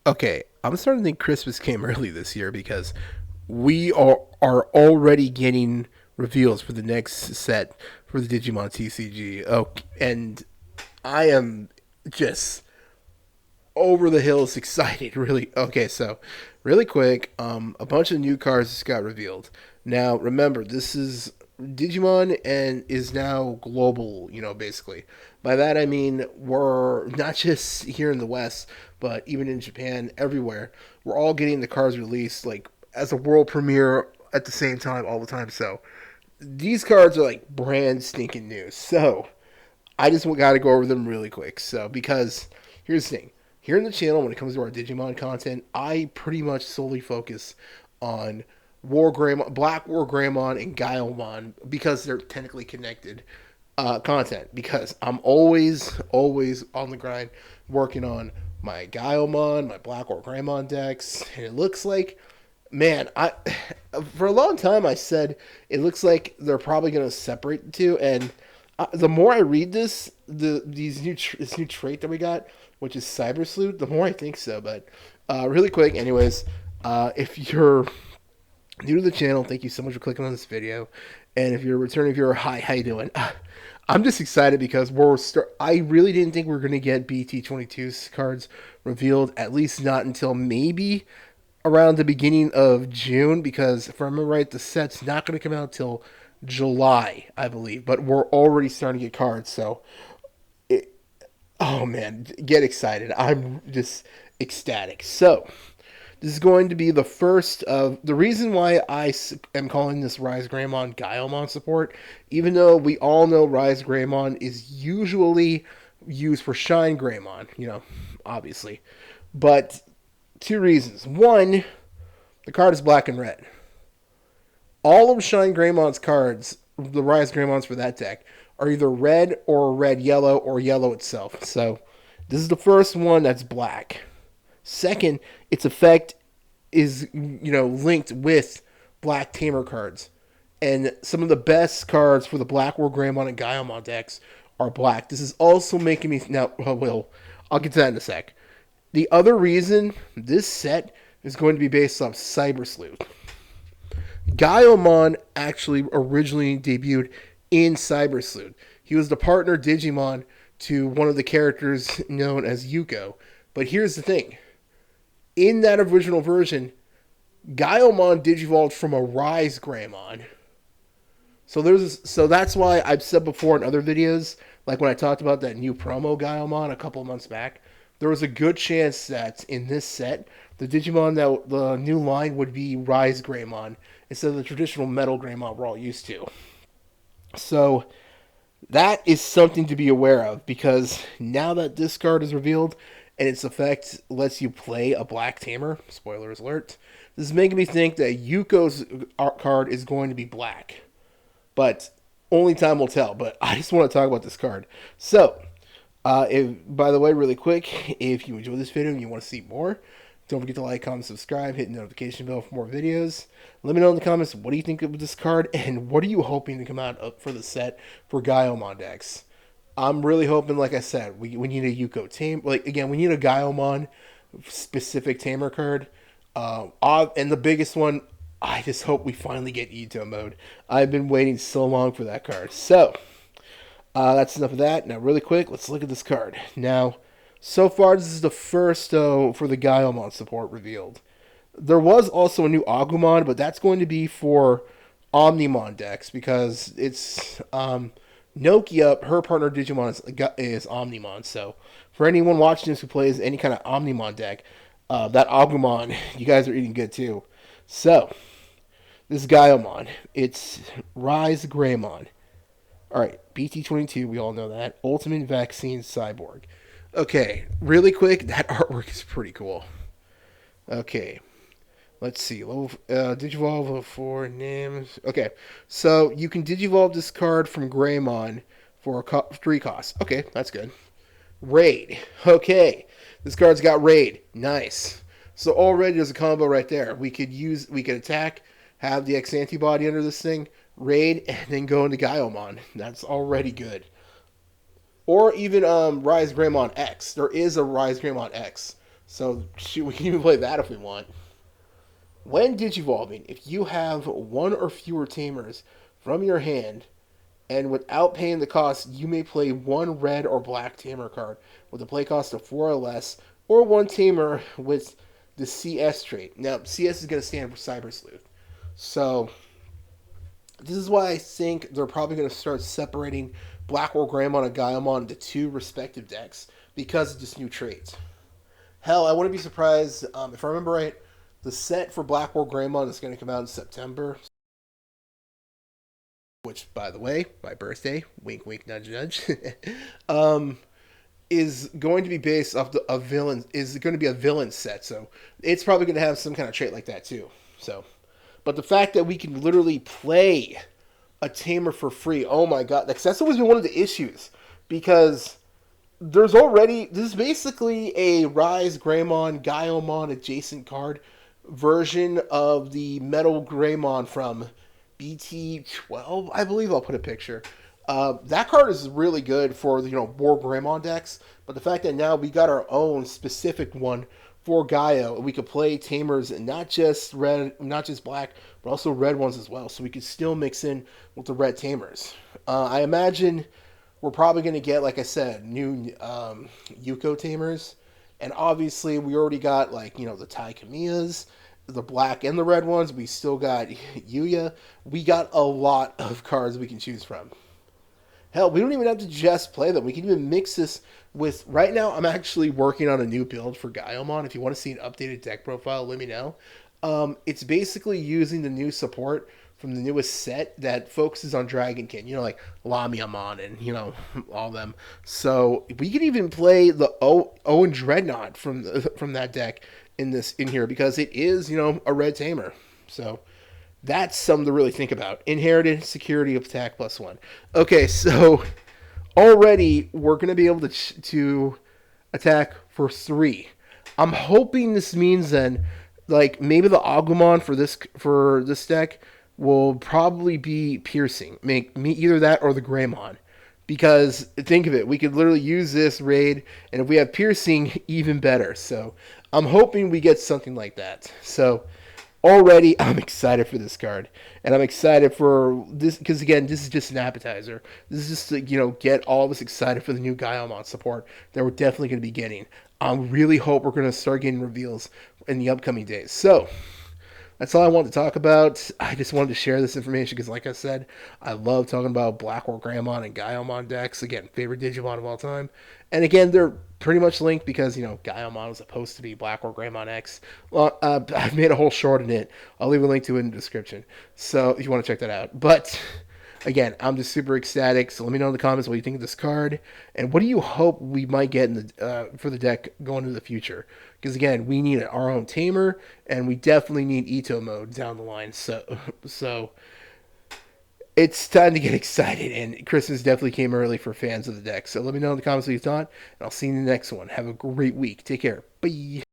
Okay, I'm starting to think Christmas came early this year because we are already getting reveals for the next set for the Digimon TCG. Oh, and I am just over the hills excited. Really. Okay, so really quick, a bunch of new cards just got revealed. Now, remember, this is Digimon and is now global. Basically. By that I mean we're not just here in the West, but even in Japan, everywhere. We're all getting the cards released like as a world premiere at the same time all the time. So these cards are like brand stinking new. So I just got to go over them really quick. So, because here's the thing here in the channel, when it comes to our Digimon content, I pretty much solely focus on Black War Greymon, and Gaiomon because they're technically connected content. Because I'm always on the grind working on my Gaiomon, my Black War Greymon decks, and it looks like man, I for a long time I said it looks like they're probably going to separate the two, and the more I read this new trait that we got, which is Cyber Sleuth, the more I think so. But really quick, anyways, if you're new to the channel, thank you so much for clicking on this video, and if you're a returning viewer, hi, how you doing? I'm just excited because I really didn't think we were going to get BT22's cards revealed, at least not until maybe around the beginning of June, because if I remember right, the set's not going to come out till July, I believe. But we're already starting to get cards, so it, oh man, get excited! I'm just ecstatic. So this is going to be the first of the reason why I am calling this RizeGreymon Gaiomon support, even though we all know RizeGreymon is usually used for Shine Greymon, obviously. But two reasons. One, the card is black and red. All of Shine Greymon's cards, the RizeGreymons for that deck, are either red or red yellow or yellow itself. So this is the first one that's black. Second, its effect is linked with black tamer cards, and some of the best cards for the Black War Greymon and Gaiomon decks are black. This is also making me now. I'll get to that in a sec. The other reason this set is going to be based off Cyber Sleuth. Gaiomon actually originally debuted in Cyber Sleuth. He was the partner Digimon to one of the characters known as Yuko. But here's the thing. In that original version, Gaiomon digivolved from a RizeGreymon. So that's why I've said before in other videos, like when I talked about that new promo Gaiomon a couple of months back, there was a good chance that in this set, the Digimon that the new line would be RizeGreymon instead of the traditional Metal Greymon we're all used to. So that is something to be aware of, because now that this card is revealed and its effect lets you play a black tamer, spoilers alert, this is making me think that Yuko's card is going to be black. But only time will tell. But I just want to talk about this card. So, by the way, really quick, if you enjoyed this video and you want to see more, don't forget to like, comment, subscribe, hit the notification bell for more videos. Let me know in the comments, what do you think of this card, and what are you hoping to come out for the set for Gaiomon decks? I'm really hoping, like I said, we need a Yuko tame. Like, again, we need a Gaiomon specific tamer card. And the biggest one, I just hope we finally get Ito mode. I've been waiting so long for that card. So, that's enough of that. Now, really quick, let's look at this card. Now, so far, this is the first for the Gaiomon support revealed. There was also a new Agumon, but that's going to be for Omnimon decks, because it's Nokia, her partner Digimon is Omnimon. So, for anyone watching this who plays any kind of Omnimon deck, that Agumon, you guys are eating good too. So, this is Gaiomon. It's RizeGreymon. Alright, BT22, we all know that. Ultimate Vaccine Cyborg. Okay, really quick, that artwork is pretty cool. Okay, let's see. Digivolve level 4 names. Okay, so you can Digivolve this card from Greymon for 3 costs. Okay, that's good. Raid. Okay, this card's got Raid. Nice. So already there's a combo right there. We could attack, have the X antibody under this thing, Raid, and then go into Gaiomon. That's already good. Or even RizeGreymon X. There is a RizeGreymon X. So shoot, we can even play that if we want. When digivolving, if you have one or fewer tamers from your hand, and without paying the cost, you may play one red or black tamer card with a play cost of 4 or less, or one tamer with the CS trait. Now, CS is going to stand for Cyber Sleuth. So, this is why I think they're probably going to start separating Black War Greymon and Gaiomon into two respective decks because of this new trait. Hell, I wouldn't be surprised if I remember right. The set for Black War Greymon is going to come out in September, which, by the way, my birthday, wink, wink, nudge, nudge, um, is going to be based off a villain. Is going to be a villain set, so it's probably going to have some kind of trait like that too. So, but the fact that we can literally play a tamer for free, oh my god, that's always been one of the issues because there's already this is basically a RizeGreymon Gaiomon adjacent card version of the Metal Greymon from BT12, I believe. I'll put a picture. That card is really good for the War Greymon decks, but the fact that now we got our own specific one for Gaio, and we could play tamers and not just red, not just black, but also red ones as well. So we could still mix in with the red tamers. I imagine we're probably going to get, like I said, new Yuko tamers. And obviously, we already got, the Tai Kamiyas, the black and the red ones. We still got Yuya. We got a lot of cards we can choose from. Hell, we don't even have to just play them. We can even mix this with... Right now, I'm actually working on a new build for Gaiomon. If you want to see an updated deck profile, let me know. It's basically using the new support from the newest set that focuses on Dragonkin, like Lamiamon and, all them. So we can even play the Owen Dreadnought from that deck in here because it is, a red tamer. So that's something to really think about. Inherited security of attack +1. Okay, so already we're going to be able to attack for 3. I'm hoping this means then, maybe the Agumon for this deck will probably be piercing. Make me either that or the Greymon. Because think of it, we could literally use this raid, and if we have piercing, even better. So I'm hoping we get something like that. So already I'm excited for this card, and I'm excited for this because again, this is just an appetizer. This is just to get all of us excited for the new Gaiomon support that we're definitely going to be getting. I really hope we're going to start getting reveals in the upcoming days. So that's all I wanted to talk about. I just wanted to share this information because, like I said, I love talking about Black War Greymon and Gaiomon decks. Again, favorite Digimon of all time. And again, they're pretty much linked because, Gaiomon was supposed to be Black War Greymon X. Well, I've made a whole short in it. I'll leave a link to it in the description. So if you want to check that out. But again, I'm just super ecstatic. So let me know in the comments what you think of this card, and what do you hope we might get in the for the deck going into the future. Because again, we need our own tamer, and we definitely need Ito mode down the line. So it's time to get excited, and Christmas definitely came early for fans of the deck. So let me know in the comments what you thought, and I'll see you in the next one. Have a great week. Take care. Bye.